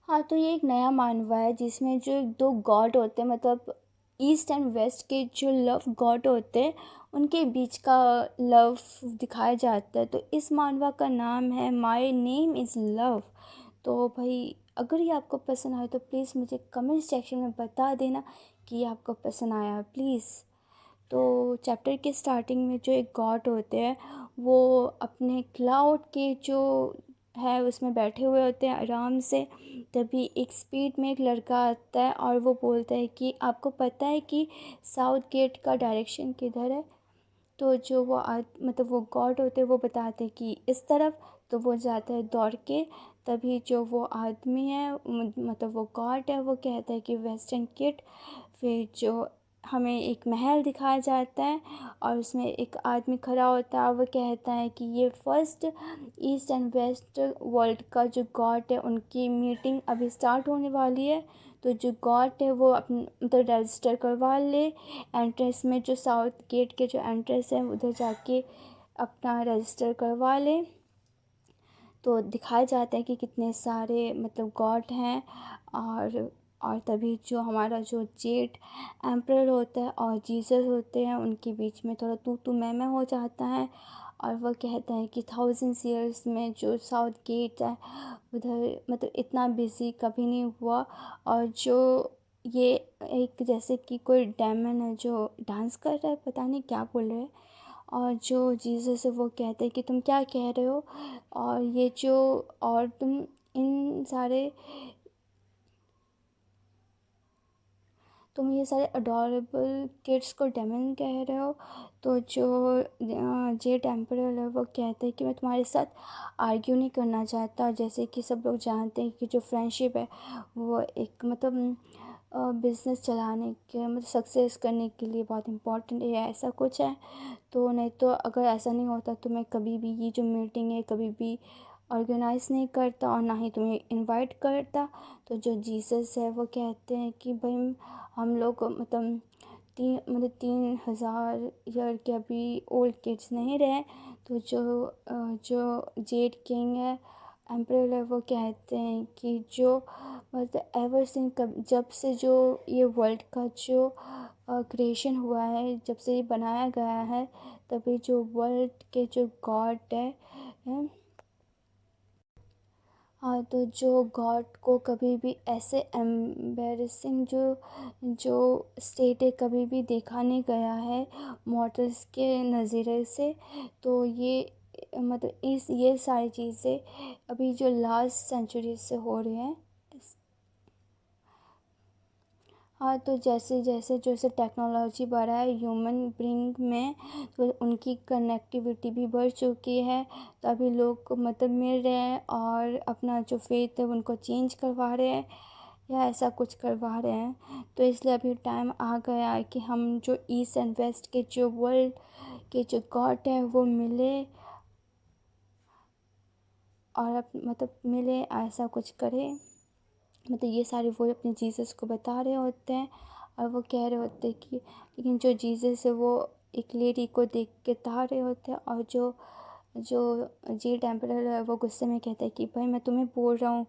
हाँ, तो ये एक नया मानवा है जिसमें जो 2 गॉड होते हैं, मतलब ईस्ट एंड वेस्ट के जो लव गॉड होते हैं, उनके बीच का लव दिखाया जाता है। तो इस मानवा का नाम है माय नेम इज़ लव। तो भाई, अगर ये आपको पसंद आए तो प्लीज़ मुझे कमेंट सेक्शन में बता देना कि ये आपको पसंद आया प्लीज़। तो चैप्टर के स्टार्टिंग में जो एक गॉड होते हैं, वो अपने क्लाउड के जो है उसमें बैठे हुए होते हैं आराम से। तभी एक स्पीड में एक लड़का आता है और वो बोलता है कि आपको पता है कि साउथ गेट का डायरेक्शन किधर है। तो जो वो मतलब वो गॉड होते हैं वो बताते हैं कि इस तरफ। तो वो जाता है दौड़ के। तभी जो वो आदमी है, मतलब वो गॉड है, वो कहता है कि वेस्टर्न किड। फिर जो हमें एक महल दिखाया जाता है और उसमें एक आदमी खड़ा होता है और वो कहता है कि ये first east and west world का जो गॉड है उनकी मीटिंग अभी स्टार्ट होने वाली है। तो जो गॉड है वो अपना मतलब रजिस्टर करवा ले एंट्रेंस में, जो साउथ गेट के जो एंट्रेंस है उधर जाके अपना रजिस्टर करवा ले। तो दिखाया जाता है कि कितने सारे मतलब गॉड हैं। और तभी जो हमारा जो जेड एम्परर होता है और जीसस होते हैं, उनके बीच में थोड़ा तू मैं हो जाता है। और वह कहता है कि 1000 ईयर्स में जो साउथ गेट है उधर मतलब इतना बिजी कभी नहीं हुआ। और जो ये एक जैसे कि कोई डेमन है जो डांस कर रहा है, पता नहीं क्या बोल रहे हैं। और जो जीसस है वो कहते हैं कि तुम क्या कह रहे हो। और ये जो और तुम ये सारे अडोरेबल किड्स को डेमन कह रहे हो। तो जो जे टेम्परल है वो कहते हैं कि मैं तुम्हारे साथ आर्ग्यू नहीं करना चाहता। जैसे कि सब लोग जानते हैं कि जो फ्रेंडशिप है वो एक मतलब बिज़नेस चलाने के मतलब सक्सेस करने के लिए बहुत इम्पोर्टेंट है, ऐसा कुछ है। तो नहीं तो अगर ऐसा नहीं होता तो मैं कभी भी ये जो मीटिंग है कभी भी ऑर्गेनाइज़ नहीं करता और ना ही तुम्हें इनवाइट करता। तो जो जीसस है वो कहते हैं कि भाई हम लोग मतलब 3000 के अभी ओल्ड किड्स नहीं रहे। तो जो जेड किंग है, एम्परर है, वो कहते हैं कि जो मतलब एवर सिंस कब जब से जो ये वर्ल्ड का जो क्रिएशन हुआ है, जब से ये बनाया गया है, तभी जो वर्ल्ड के जो गॉड है। हाँ, तो जो गॉड को कभी भी ऐसे एम्बेरसिंग जो जो स्टेट है कभी भी देखा नहीं गया है मॉडल्स के नज़रिए से। तो ये मतलब इस ये सारी चीज़ें अभी जो लास्ट सेंचुरी से हो रही हैं। हाँ, तो जैसे जैसे जैसे टेक्नोलॉजी बढ़ा है ह्यूमन ब्रेन में, तो उनकी कनेक्टिविटी भी बढ़ चुकी है। तो अभी लोग मतलब मिल रहे हैं और अपना जो फेथ है उनको चेंज करवा रहे हैं या ऐसा कुछ करवा रहे हैं। तो इसलिए अभी टाइम आ गया है कि हम जो ईस्ट एंड वेस्ट के जो वर्ल्ड के जो गॉड है वो मिले और मतलब मिले, ऐसा कुछ करें। मतलब ये सारे वो अपने जीसस को बता रहे होते हैं और वो कह रहे होते हैं कि लेकिन जो जीसस है वो एक लेडी को देख के ताड़ रहे होते हैं। और जो जो जी टेम्परर है वो गुस्से में कहता है कि भाई मैं तुम्हें बोल रहा हूँ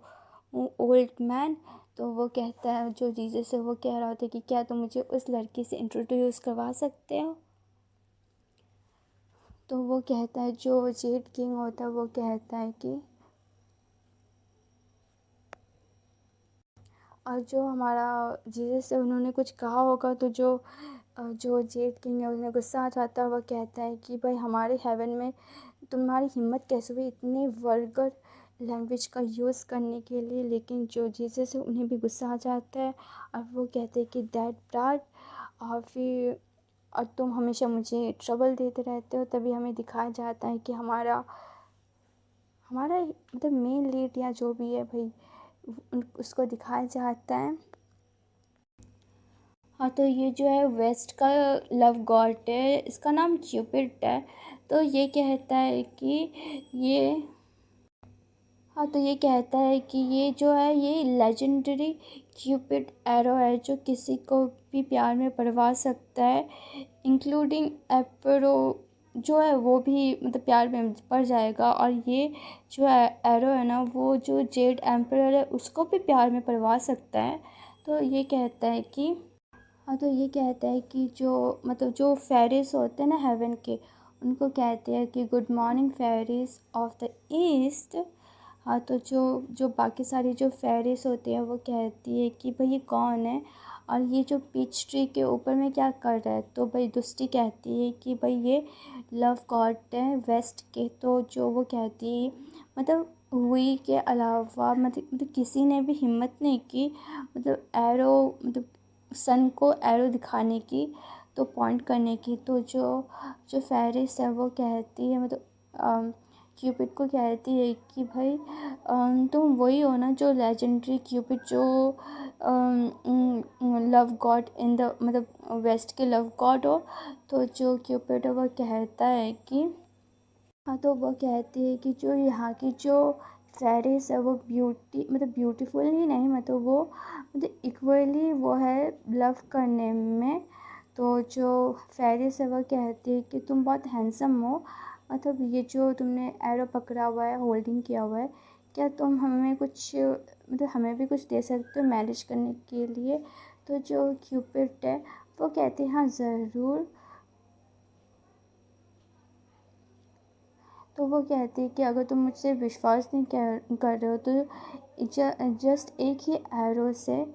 ओल्ड मैन। तो वो कहता है, जो जीसस है वो कह रहा होता है कि क्या तुम मुझे उस लड़की से इंट्रोड्यूस करवा सकते हो। तो वो कहता है, जो जेड किंग होता है वो कहता है कि और जो हमारा जीसस है उन्होंने कुछ कहा होगा। तो जो जेड किंग है उन्हें गुस्सा आ जाता है। वह कहता है कि भाई हमारे हेवन में तुम्हारी हिम्मत कैसे हुई इतनी वल्गर लैंग्वेज का यूज़ करने के लिए। लेकिन जो जीसस है उन्हें भी गुस्सा आ जाता है और वो कहते हैं कि दैट ब्राड और फिर और तुम हमेशा मुझे ट्रबल देते रहते हो। तभी हमें दिखाया जाता है कि हमारा हमारा मतलब मेन लीड या जो भी है भाई उसको दिखाया जाता है। हाँ, तो ये जो है वेस्ट का लव गॉड है, इसका नाम क्यूपिड है। तो ये कहता है कि ये हाँ, तो ये कहता है कि ये जो है ये लेजेंडरी क्यूपिड एरो है जो किसी को भी प्यार में पड़वा सकता है, इंक्लूडिंग जो है वो भी मतलब प्यार में पड़ जाएगा, और ये जो एरो है ना वो जो जेड एम्परर है उसको भी प्यार में पड़वा सकता है। तो ये कहता है कि हाँ, तो ये कहता है कि जो मतलब जो फेरिस होते हैं ना हेवन के, उनको कहते हैं कि गुड मॉर्निंग फेरिस ऑफ द ईस्ट। हाँ, तो जो जो बाकी सारी जो फेरिस होती है वो कहती है कि भाई ये कौन है, और ये जो पीच ट्री के ऊपर में क्या कर रहा है। तो भाई दुष्टी कहती है कि भाई ये लव गॉड है वेस्ट के। तो जो वो कहती है मतलब हुई के अलावा मतलब किसी ने भी हिम्मत नहीं की मतलब एरो मतलब सन को एरो दिखाने की, तो पॉइंट करने की। तो जो जो फेरिस है वो कहती है मतलब क्यूपिड को कहती है कि भाई तुम वही हो ना जो लेजेंडरी क्यूपिड जो लव गॉड इन द मतलब वेस्ट के लव गॉड हो। तो जो क्यूपिड है वो कहता है कि हाँ, तो वो कहती है कि जो यहाँ की जो फेरिस है वो मतलब ब्यूटीफुल ही नहीं, मतलब वो मतलब इक्वली वो है लव करने में। तो जो फेरिस है वो कहती है कि तुम बहुत हैंडसम हो, मतलब ये जो तुमने एरो पकड़ा हुआ है होल्डिंग किया हुआ है, क्या तुम हमें कुछ मतलब हमें भी कुछ दे सकते हो मैरिज करने के लिए। तो जो क्यूपिड है वो कहती है हाँ ज़रूर। तो वो कहती है कि अगर तुम मुझसे विश्वास नहीं कर रहे हो तो जस्ट एक ही एरो से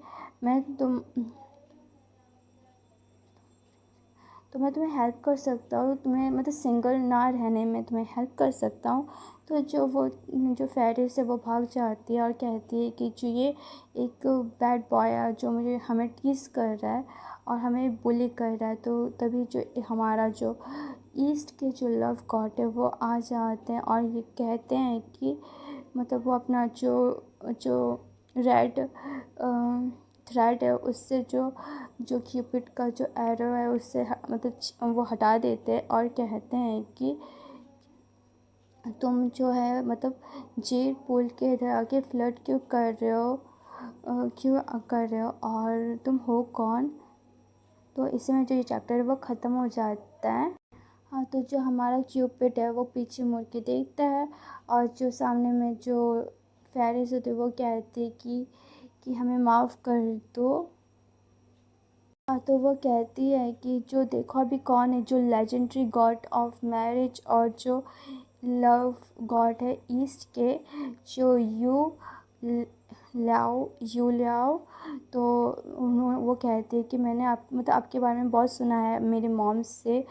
मैं तुम तो मैं तुम्हें हेल्प कर सकता हूँ, तुम्हें मतलब सिंगल ना रहने में तुम्हें हेल्प कर सकता हूँ। तो जो फेरिस है वो भाग जाती है और कहती है कि जो ये एक बैड बॉय है जो मुझे हमें टीज़ कर रहा है और हमें बुली कर रहा है। तो तभी जो हमारा जो ईस्ट के जो लव गॉड है वो आ जाते हैं और ये कहते हैं कि मतलब वो अपना जो जो रेड थ्रेड है उससे जो क्यूपिड का जो एरो है उससे मतलब वो हटा देते हैं और कहते हैं कि तुम जो है मतलब जेल पुल के इधर आके फ्लर्ट क्यों कर रहे हो, क्यों कर रहे हो और तुम हो कौन। तो इसमें जो ये चैप्टर है वो ख़त्म हो जाता है। हाँ, तो जो हमारा क्यूपिड है वो पीछे मुड़ के देखता है और जो सामने में जो फेरिस होते हैं वो कहते हैं कि हमें माफ़ कर दो। हाँ, तो वो कहती है कि जो देखो अभी कौन है जो लेजेंडरी गॉड ऑफ मैरिज और जो लव गॉड है ईस्ट के, जो यू लियाओ। तो उन्होंने वो कहते हैं कि मैंने आप मतलब आपके बारे में बहुत सुना है मेरी मॉम से,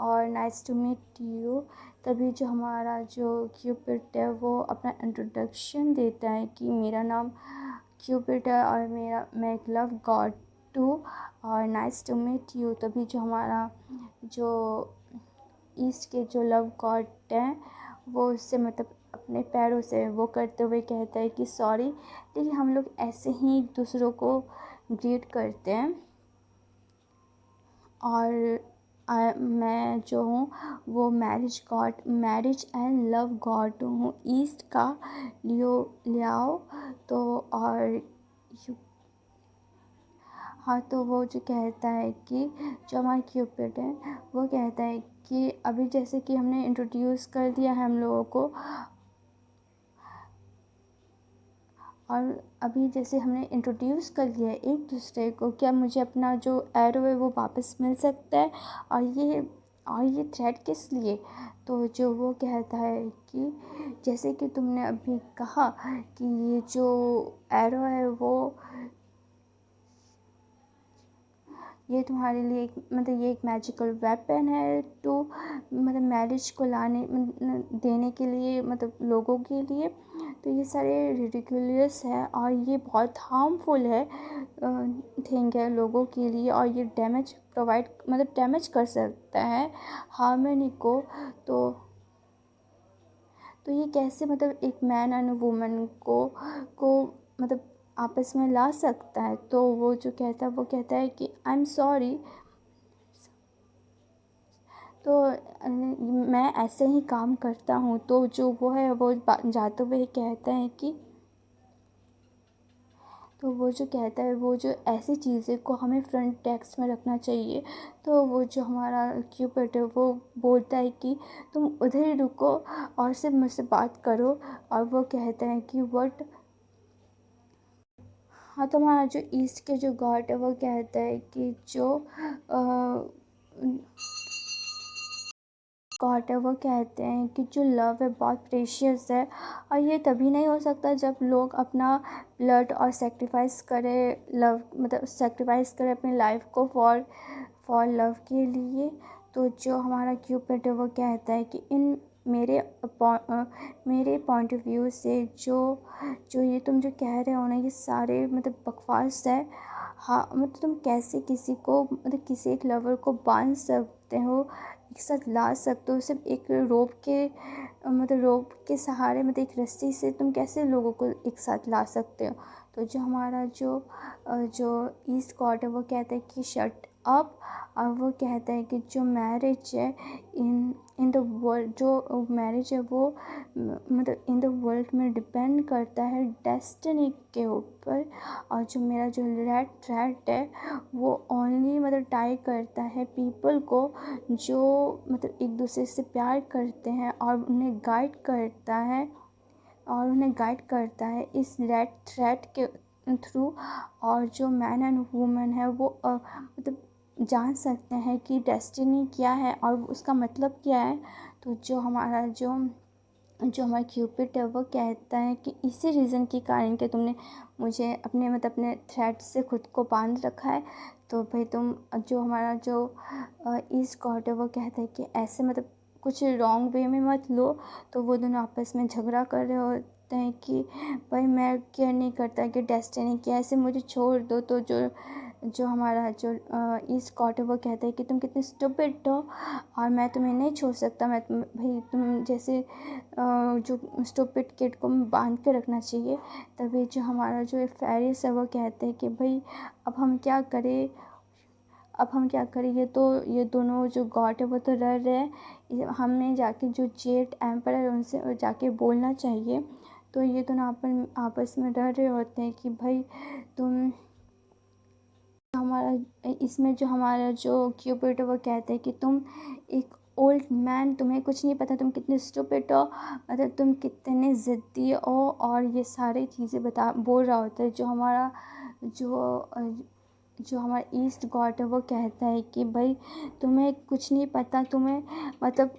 और नाइस टू मीट यू। तभी जो हमारा जो क्यूपिड है वो अपना इंट्रोडक्शन देता है कि मेरा नाम क्यूपिड है और मैं एक लव गॉड टू, और नाइस टू मीट यू। तभी जो हमारा जो ईस्ट के जो लव गॉड हैं वो उससे मतलब अपने पैरों से वो करते हुए कहता है कि सॉरी, लेकिन हम लोग ऐसे ही एक दूसरों को ग्रीट करते हैं। और मैं जो हूँ वो मैरिज एंड लव गॉड हूँ ईस्ट का लियाओ। तो और हाँ, तो वो जो कहता है कि जो हमारा क्यूपिड है वो कहता है कि अभी जैसे कि हमने इंट्रोड्यूस कर दिया है हम लोगों को, और अभी जैसे हमने इंट्रोड्यूस कर लिया है एक दूसरे को, क्या मुझे अपना जो एरो है वो वापस मिल सकता है, और ये थ्रेड किस लिए। तो जो वो कहता है कि जैसे कि तुमने अभी कहा कि ये जो एरो है वो ये तुम्हारे लिए एक मतलब ये एक मैजिकल वेपन है टू मतलब मैरिज को देने के लिए मतलब लोगों के लिए। तो ये सारे रिडिकुलस है और ये बहुत हार्मफुल है थिंग है लोगों के लिए, और ये डैमेज कर सकता है हार्मनी को। तो तो ये कैसे मतलब एक मैन एंड वुमन को मतलब आपस में ला सकता है। तो वो जो कहता है वो कहता है कि आई एम सॉरी। तो मैं ऐसे ही काम करता हूँ। तो जो वो है वो जाते हुए कहते हैं कि तो वो जो कहता है, वो जो ऐसी चीज़ें को हमें फ्रंट टेक्स्ट में रखना चाहिए। तो वो जो हमारा क्यूपिड है वो बोलता है कि तुम उधर ही रुको और सिर्फ मुझसे बात करो। और वो कहते हैं कि व्हाट। हाँ, तो हमारा जो ईस्ट के जो गॉड है वो कहता है कि जो गॉड है वो कहते हैं कि जो लव है बहुत प्रेशियस है, और ये तभी नहीं हो सकता जब लोग अपना ब्लड और सेक्रीफाइस करें, लव मतलब सेक्रीफाइस करें अपनी लाइफ को फॉर लव के लिए। तो जो हमारा क्यूपिड है वो कहता है कि इन मेरे पॉइंट ऑफ व्यू से जो जो ये तुम जो कह रहे हो ना, ये सारे मतलब बकवास है। हाँ, मतलब तुम कैसे किसी को मतलब किसी एक लवर को बांध सकते हो, एक साथ ला सकते हो सिर्फ एक रोप के मतलब रोप के सहारे, मतलब एक रस्सी से तुम कैसे लोगों को एक साथ ला सकते हो। तो जो हमारा जो ईस्ट गॉड है वो कहता है कि शट अप। और वो कहता है कि जो मैरिज है इन इन द वर्ल्ड, जो मैरिज है वो मतलब इन द वर्ल्ड में डिपेंड करता है डेस्टिनी के ऊपर। और जो मेरा जो रेड थ्रेड है वो ओनली मतलब टाई करता है पीपल को जो मतलब एक दूसरे से प्यार करते हैं, और उन्हें गाइड करता है इस रेड थ्रेड के थ्रू। और जो मैन एंड वुमेन है वो मतलब जान सकते हैं कि डेस्टिनी क्या है और उसका मतलब क्या है। तो जो हमारा क्यूपिड है वो कहता है कि इसी रीज़न के कारण कि तुमने मुझे अपने मतलब अपने थ्रेड से खुद को बांध रखा है। तो भाई तुम जो हमारा जो ईस्ट गॉड है वो कहता है कि ऐसे मतलब कुछ रॉन्ग वे में मत लो। तो वो दोनों आपस में झगड़ा कर रहे होते हैं कि भाई मैं केयर नहीं करता कि डेस्टिनी क्या है, ऐसे मुझे छोड़ दो। तो जो जो हमारा जो ईस्ट गॉड है वो कहता है कि तुम कितने स्टूपिड हो और मैं तुम्हें नहीं छोड़ सकता। मैं भाई तुम जैसे जो स्टूपिड किड को बांध के रखना चाहिए। तभी जो हमारा जो फेरिस है वो कहते हैं कि भाई अब हम क्या करें, ये दोनों जो गॉड है वो तो रह रहे हैं, हमें जाके जो जेड एम्पर है उनसे जाके बोलना चाहिए। तो ये दोनों आपस में रह रहे होते हैं कि भाई तुम हमारा इसमें जो हमारा जो क्यूपिड है वो कहते हैं कि तुम एक ओल्ड मैन, तुम्हें कुछ नहीं पता, तुम कितने स्टूपिड हो, मतलब तुम कितने ज़िद्दी हो, और ये सारी चीज़ें बोल रहा होता है। जो हमारा ईस्ट गॉड है वो कहता है कि भाई तुम्हें कुछ नहीं पता, तुम्हें मतलब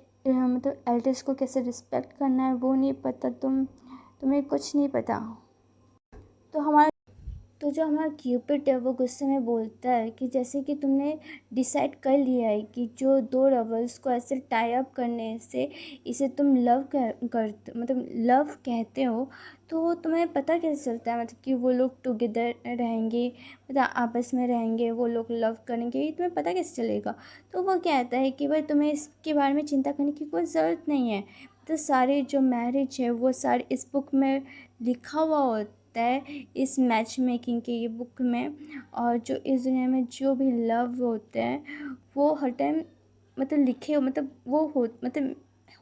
एल्डर्स को कैसे रिस्पेक्ट करना है वो नहीं पता, तुम्हें कुछ नहीं पता। तो हमारा तो जो हमारा क्यूपिड है वो गुस्से में बोलता है कि जैसे कि तुमने डिसाइड कर लिया है कि जो दो लवर्स को ऐसे टाई अप करने से इसे तुम मतलब लव कहते हो, तो तुम्हें पता कैसे चलता है मतलब कि वो लोग टुगेदर रहेंगे, मतलब आपस में रहेंगे, वो लोग लव करेंगे, ये तुम्हें पता कैसे चलेगा। तो वो कहता है कि भाई तुम्हें इसके बारे में चिंता करने की कोई ज़रूरत नहीं है। तो सारे जो मैरिज है वो सारे इस बुक में लिखा हुआ होता है, इस मैच मेकिंग के ये बुक में। और जो इस दुनिया में जो भी लव होते हैं वो हर टाइम मतलब लिखे मतलब वो हो मतलब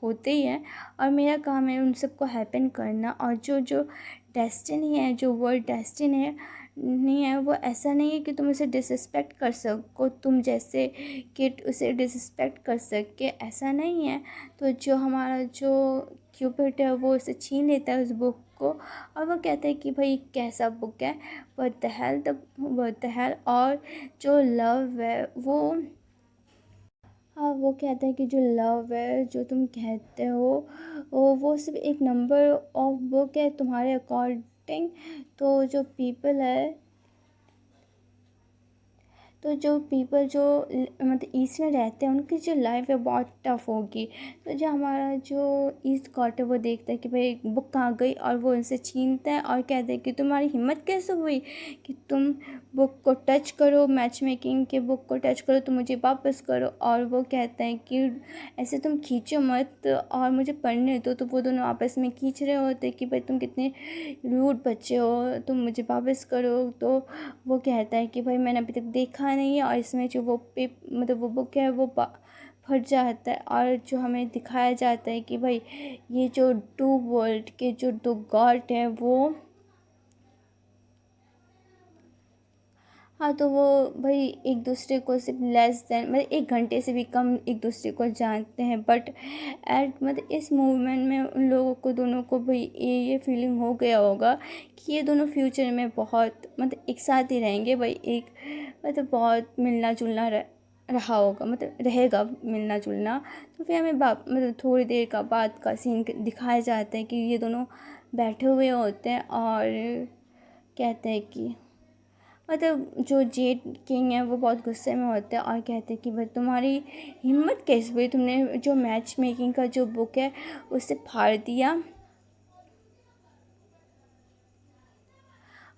होते ही हैं। और मेरा काम है उन सबको हैपन करना। और जो जो डेस्टिनी है, जो वर्ल्ड डेस्टिनी है नहीं है, वो ऐसा नहीं है कि तुम उसे डिसरिस्पेक्ट कर सको, तुम जैसे कि उसे डिसरिस्पेक्ट कर सके, ऐसा नहीं है। तो जो हमारा जो क्यूपिड है वो उसे छीन लेता है उस बुक को, और वो कहता है कि भाई कैसा बुक है, व्हाट द हेल। और जो लव है वो हाँ, वो कहता है कि जो लव है जो तुम कहते हो वो सिर्फ एक नंबर ऑफ बुक है तुम्हारे अकॉर्डिंग। तो जो पीपल है, तो जो पीपल जो मतलब ईस्ट में रहते हैं उनकी जो लाइफ है बहुत टफ होगी। तो जो हमारा जो ईस्ट गॉड है वो देखता है कि भाई बुक कहाँ गई, और वो उनसे छीनता है और कहता है कि तुम्हारी हिम्मत कैसे हुई कि तुम बुक को टच करो, मैच मेकिंग के बुक को टच करो, तो मुझे वापस करो। और वो कहता है कि ऐसे तुम खींचो मत और मुझे पढ़ने दो। तो वो दोनों आपस में खींच रहे होते हैं कि भाई तुम कितने रूड बच्चे हो, तुम मुझे वापस करो। तो वो कहता है कि भाई मैंने अभी तक देखा नहीं है, और इसमें जो वो मतलब वो बुक है वो फट जाता है। और जो हमें दिखाया जाता है कि भाई ये जो टू वर्ल्ड के जो दो गॉड है हाँ, तो वो भाई एक दूसरे को सिर्फ लेस देन मतलब 1 घंटे से भी कम एक दूसरे को जानते हैं, बट एट मतलब इस मूवमेंट में उन लोगों को दोनों को भाई ये फीलिंग हो गया होगा कि ये दोनों फ्यूचर में बहुत मतलब एक साथ ही रहेंगे भाई, एक मतलब बहुत मिलना जुलना रहा होगा, मतलब रहेगा मिलना जुलना। तो फिर हमें मतलब थोड़ी देर का बाद का सीन दिखाया जाता है कि ये दोनों बैठे हुए होते हैं और कहते हैं कि मतलब जो जेड किंग है वो बहुत गुस्से में होते हैं और कहते हैं कि भाई तुम्हारी हिम्मत कैसे हुई, तुमने जो मैच मेकिंग का जो बुक है उसे फाड़ दिया।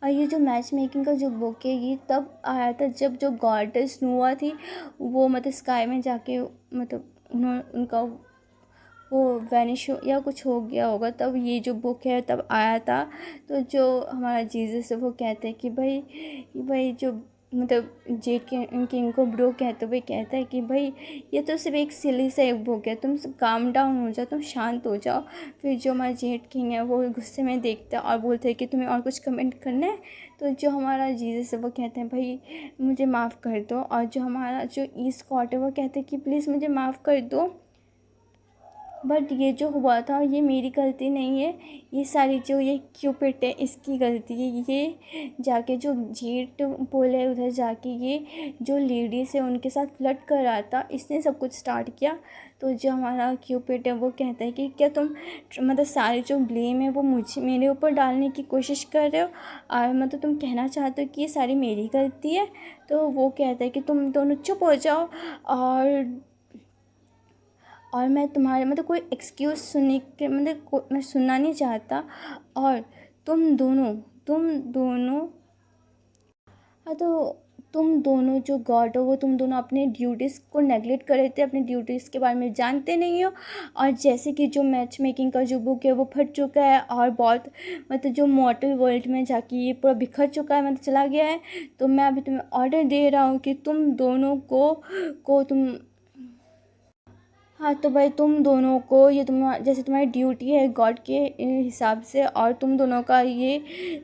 और ये जो मैच मेकिंग का जो बुक है ये तब आया था जब जो गॉडेस नुआ थी वो मतलब स्काई में जाके मतलब उन्होंने उनका वो वैनिश या कुछ हो गया होगा, तब ये जो बुक है तब आया था। तो जो हमारा जीसस है वो कहते हैं कि भाई जो मतलब जेड किंग को ब्रो कहते हुए कहता है कि भाई ये तो सिर्फ एक सिली सा एक बुक है, तुम काम डाउन हो जाओ, तुम शांत हो जाओ। फिर जो हमारा जेड किंग है वो गुस्से में देखता है और बोलते हैं कि तुम्हें और कुछ कमेंट करना है। तो जो हमारा जीसस है वो कहते हैं भाई मुझे माफ़ कर दो, और जो हमारा जो ई स्कॉट है वो कहते हैं कि प्लीज़ मुझे माफ़ कर दो, बट ये जो हुआ था ये मेरी गलती नहीं है, ये सारी जो ये क्यूपिड है इसकी गलती है। ये जाके जो जेट पोल है उधर जाके ये जो लेडीज़ है उनके साथ फ्लर्ट कर रहा था, इसने सब कुछ स्टार्ट किया। तो जो हमारा क्यूपिड है वो कहता है कि क्या तुम मतलब सारे जो ब्लेम है वो मुझे मेरे ऊपर डालने की कोशिश कर रहे हो, और मतलब तुम कहना चाहते हो कि ये सारी मेरी गलती है। तो वो कहता है कि तुम दोनों चुप हो जाओ, और मैं तुम्हारे मतलब कोई एक्सक्यूज़ सुनने के मतलब मैं सुनना नहीं चाहता। और तुम दोनों हाँ, तो तुम दोनों जो गॉड हो वो तुम दोनों अपने ड्यूटीज़ को नेगलेक्ट कर रहे थे, अपने ड्यूटीज़ के बारे में जानते नहीं हो। और जैसे कि जो मैच मेकिंग का जो बुक है वो फट चुका है और बहुत मतलब जो मॉर्टल वर्ल्ड में जाके ये पूरा बिखर चुका है, मतलब चला गया है। तो मैं अभी तुम्हें ऑर्डर दे रहा हूँ कि तुम दोनों को तुम हाँ, तो भाई तुम दोनों को ये जैसे तुम्हारी ड्यूटी है गॉड के हिसाब से, और तुम दोनों का ये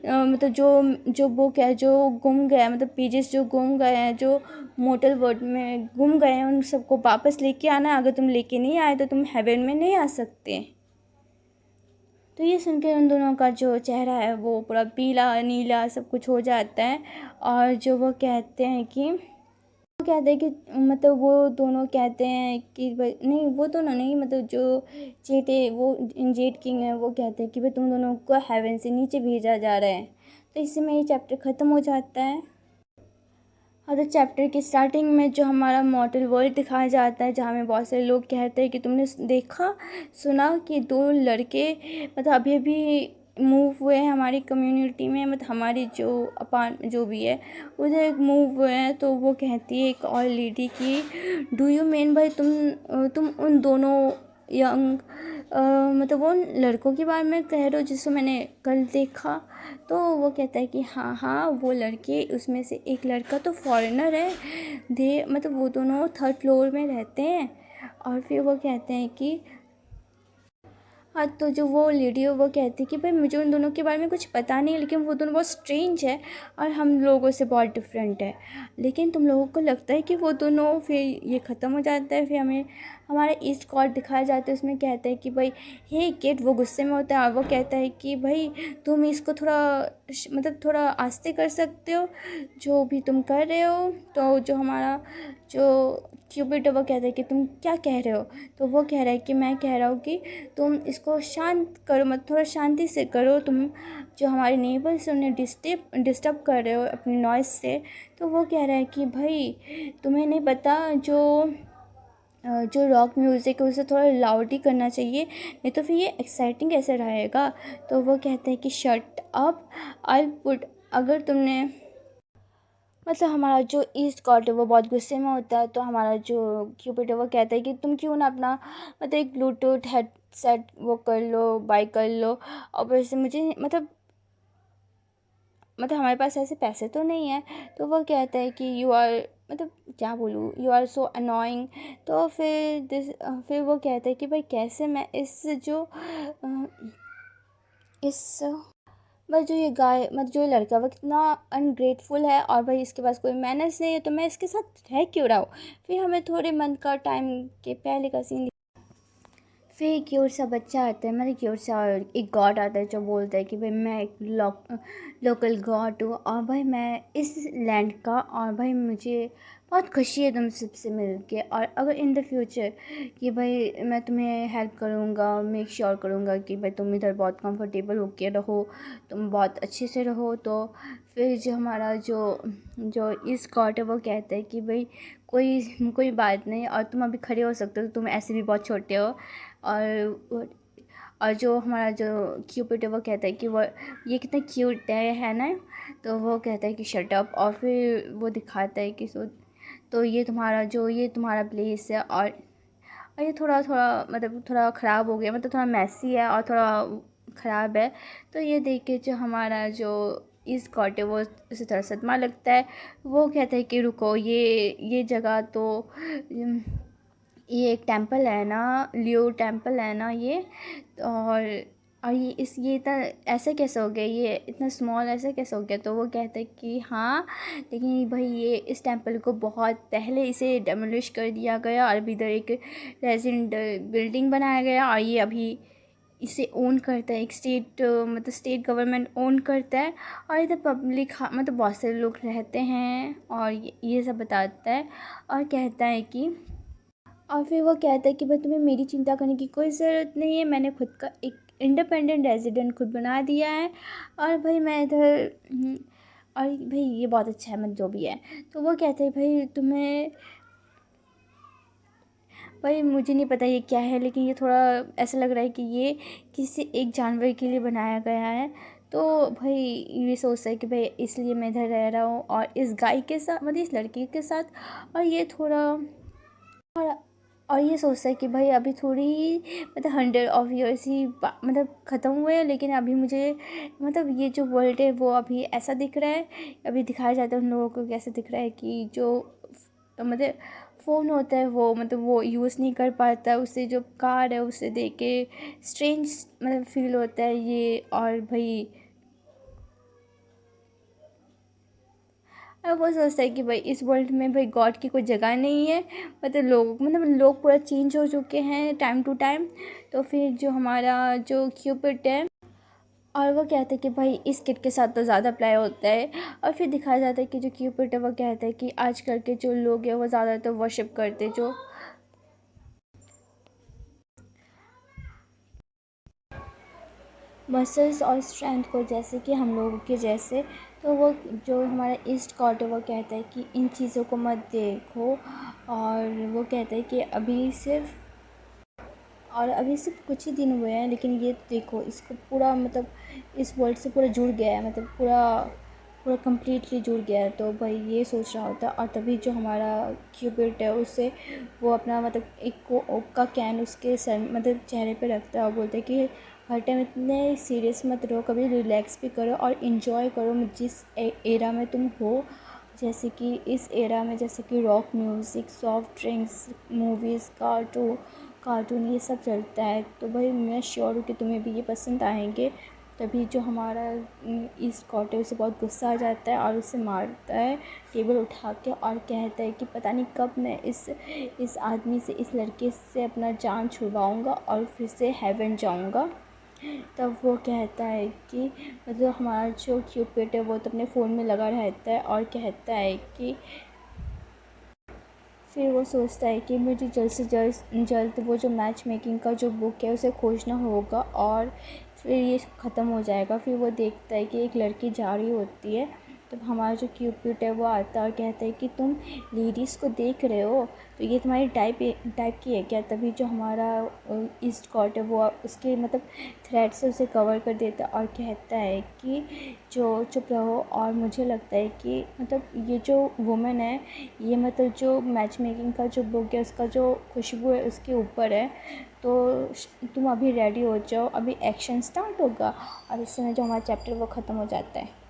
मतलब जो जो बुक है जो गुम गया है, मतलब पेजेस जो गुम गए हैं जो मोटल वर्ड में गुम गए हैं उन सबको वापस लेके आना है। अगर तुम लेके नहीं आए तो तुम हेवन में नहीं आ सकते। तो ये सुन के उन दोनों का जो चेहरा है वो पूरा पीला नीला सब कुछ हो जाता है। और जो वो कहते हैं कि वो कहते हैं कि मतलब वो दोनों कहते हैं कि भाई नहीं, वो दोनों नहीं, मतलब जो जेट है वो जेट किंग है वो कहते हैं कि भाई तुम दोनों को हेवन से नीचे भेजा जा रहा है। तो इसी में ये चैप्टर ख़त्म हो जाता है। और तो चैप्टर की स्टार्टिंग में जो हमारा मॉडल वर्ल्ड दिखाया जाता है जहाँ में बहुत सारे लोग कहते हैं कि तुमने देखा सुना कि 2 लड़के मतलब अभी अभी मूव हुए हैं हमारी कम्युनिटी में, मतलब हमारी जो अपार्ट जो भी है उधर मूव हुए हैं। तो वो कहती है एक और लेडी की डू यू मीन भाई तुम उन दोनों यंग मतलब वो लड़कों के बारे में कह रहे हो जिसको मैंने कल देखा। तो वो कहता है कि हाँ हाँ वो लड़के, उसमें से एक लड़का तो फॉरेनर है, दे मतलब वो दोनों 3rd फ्लोर में रहते हैं। और फिर वो कहते हैं कि हाँ, तो जो वो लेडी है वो कहती है कि भाई मुझे उन दोनों के बारे में कुछ पता नहीं है, लेकिन वो दोनों बहुत स्ट्रेंज है और हम लोगों से बहुत डिफरेंट है। लेकिन तुम लोगों को लगता है कि वो दोनों, फिर ये ख़त्म हो जाता है। फिर हमें हमारा ईस्ट कॉर्ड दिखाया जाता है, उसमें कहता है कि भाई हे किड, वो गुस्से में होता है और वो कहता है कि भाई तुम इसको थोड़ा मतलब थोड़ा आस्ते कर सकते हो जो भी तुम कर रहे हो। तो जो हमारा जो क्यूपिड है वो कहता है कि तुम क्या कह रहे हो। तो वो कह रहा है कि मैं कह रहा हूँ कि तुम इसको शांत करो, मत थोड़ा शांति से करो, तुम जो हमारे नेबर्स उन्हें डिस्टर्ब कर रहे हो अपनी नॉइज़ से। तो वो कह रहा है कि भाई तुम्हें नहीं पता जो रॉक म्यूज़िक है उसे थोड़ा लाउड ही करना चाहिए, नहीं तो फिर ये एक्साइटिंग कैसे रहेगा। तो वो कहते हैं कि शट अप, आई पुट अगर तुमने मतलब हमारा जो ईस्ट गॉड है वो बहुत गुस्से में होता है। तो हमारा जो क्यूपिड है वो कहता है कि तुम क्यों ना अपना मतलब एक ब्लूटूथ हेडसेट वो कर लो, बाय कर लो। और वैसे मुझे मतलब हमारे पास ऐसे पैसे तो नहीं है। तो वो कहता है कि यू आर मतलब क्या बोलूँ, यू आर सो अनोइंग। तो फिर वो कहता है कि भाई कैसे मैं इस बस जो ये गाय मतलब जो ये लड़का वो कितना अनग्रेटफुल है, और भाई इसके पास कोई मैनर्स नहीं है, तो मैं इसके साथ रह क्यों रहा हूँ। फिर हमें थोड़े मंथ का टाइम के पहले का सीन, फिर एक क्यूट सा बच्चा आता है, मतलब क्यूट सा, और एक गॉड आता है जो बोलता है कि भाई मैं एक लोकल गॉड हूँ, और भाई मैं इस लैंड का, और भाई मुझे बहुत खुशी है तुम सबसे मिल के, और अगर इन द फ्यूचर कि भाई मैं तुम्हें हेल्प करूँगा, मेक श्योर करूँगा कि भाई तुम इधर बहुत कंफर्टेबल होके रहो, तुम बहुत अच्छे से रहो। तो फिर जो हमारा जो जो इस गॉड है वो कहता है कि भाई कोई कोई बात नहीं, और तुम अभी खड़े हो सकते हो, तुम ऐसे भी बहुत छोटे हो। और और जो हमारा जो क्यूपिड है वो कहता है कि वो ये कितना क्यूट है ना। तो वो कहता है कि शट अप, और फिर वो दिखाता है कि तो ये तुम्हारा प्लेस है, और ये थोड़ा थोड़ा मतलब थोड़ा ख़राब हो गया, मतलब थोड़ा मैसी है और थोड़ा ख़राब है। तो ये देख के जो हमारा जो इस कॉट है वो उसे थोड़ा सदमा लगता है। वो कहता है कि रुको, ये जगह तो ये एक टेंपल है ना, लियो टेंपल है ना ये। और ये इतना ऐसे कैसे हो गया, ये इतना स्मॉल ऐसे कैसे हो गया। तो वो कहता है कि हाँ, लेकिन भाई ये इस टेंपल को बहुत पहले इसे डेमोलिश कर दिया गया, और अभी इधर एक रेजिडेंट बिल्डिंग बनाया गया, और ये अभी इसे ओन करता है एक स्टेट, मतलब स्टेट गवर्नमेंट ओन करता है। और इधर पब्लिक मतलब बहुत सारे लोग रहते हैं, और ये सब बताता है, और कहता है कि, और फिर वो कहता है कि भाई तुम्हें मेरी चिंता करने की कोई ज़रूरत नहीं है, मैंने खुद का एक इंडिपेंडेंट रेजिडेंट खुद बना दिया है, और भाई मैं इधर और भाई ये बहुत अच्छा है, मतलब जो भी है। तो वो कहते हैं भाई तुम्हें, भाई मुझे नहीं पता ये क्या है, लेकिन ये थोड़ा ऐसा लग रहा है कि ये किसी एक जानवर के लिए बनाया गया है। तो भाई ये सोचता है कि भाई इसलिए मैं इधर रह रहा हूँ, और इस गाय के साथ, मतलब इस लड़की के साथ। और ये थोड़ा, और और ये सोचता है कि भाई अभी थोड़ी मतलब 100 ऑफ ईयर्स ही मतलब ख़त्म हुए हैं, लेकिन अभी मुझे मतलब ये जो वर्ल्ड है वो अभी ऐसा दिख रहा है। अभी दिखाया जाता है उन लोगों को कैसे दिख रहा है कि जो मतलब फ़ोन होता है वो मतलब वो यूज़ नहीं कर पाता, उससे जो कार है उसे देख के स्ट्रेंज मतलब फील होता है ये। और भाई अब वो सोचता है कि भाई इस वर्ल्ड में भाई गॉड की कोई जगह नहीं है, मतलब लोग पूरा चेंज हो चुके हैं टाइम टू टाइम। तो फिर जो हमारा जो क्यूपिड है, और वो कहता है कि भाई इस किड के साथ तो ज़्यादा प्यार होता है। और फिर दिखाया जाता है कि जो क्यूपिड है वो कहता है कि आजकल के जो लोग हैं वो ज़्यादातर वर्शिप करते हैं जो मसल्स और स्ट्रेंथ को, जैसे कि हम लोगों के जैसे। तो वो जो हमारा ईस्ट कॉट है वो कहता है कि इन चीज़ों को मत देखो, और वो कहता है कि अभी सिर्फ कुछ ही दिन हुए हैं, लेकिन ये देखो इसको पूरा मतलब इस वर्ल्ड से पूरा जुड़ गया है, मतलब पूरा पूरा कम्प्लीटली जुड़ गया है। तो भाई ये सोच रहा होता है, और तभी जो हमारा क्यूबिट है उससे वो अपना मतलब एक कोक का कैन उसके सर मतलब चेहरे पे रखता है, और बोलता है कि हर टाइम इतने सीरियस मत रहो, कभी रिलैक्स भी करो और इन्जॉय करो जिस एरा में तुम हो। जैसे कि इस एरा में जैसे कि rock music, soft drinks, movies, cartoon ये सब चलता है। तो भाई मैं श्योर हूँ कि तुम्हें भी ये पसंद आएंगे। तभी जो हमारा इस कॉट है उसे बहुत गुस्सा आ जाता है, और उसे मारता है टेबल उठा के, और कहता है कि पता नहीं कब मैं इस आदमी से, इस लड़के से अपना जान छुड़वाऊँगा और फिर से हेवन जाऊँगा। तब वो कहता है कि मतलब हमारा जो क्यूपिड है वो तो अपने फ़ोन में लगा रहता है, और कहता है कि फिर वो सोचता है कि मुझे जल्द से जल्द वो जो मैच मेकिंग का जो बुक है उसे खोजना होगा, और फिर ये ख़त्म हो जाएगा। फिर वो देखता है कि एक लड़की जा रही होती है, तो हमारा जो क्यूपिड है वो आता है और कहता है कि तुम लेडीज़ को देख रहे हो, तो ये तुम्हारी टाइप की है क्या। तभी जो हमारा ईस्ट कॉट है वो उसके मतलब थ्रेड से उसे कवर कर देता है, और कहता है कि जो चुप रहो। और मुझे लगता है कि मतलब ये जो वुमेन है, ये मतलब जो मैच मेकिंग का जो बुक है उसका जो खुशबू है उसके ऊपर है। तो तुम अभी रेडी हो जाओ, अभी एक्शन स्टार्ट होगा। और इस समय जो हमारा चैप्टर वो ख़त्म हो जाता है।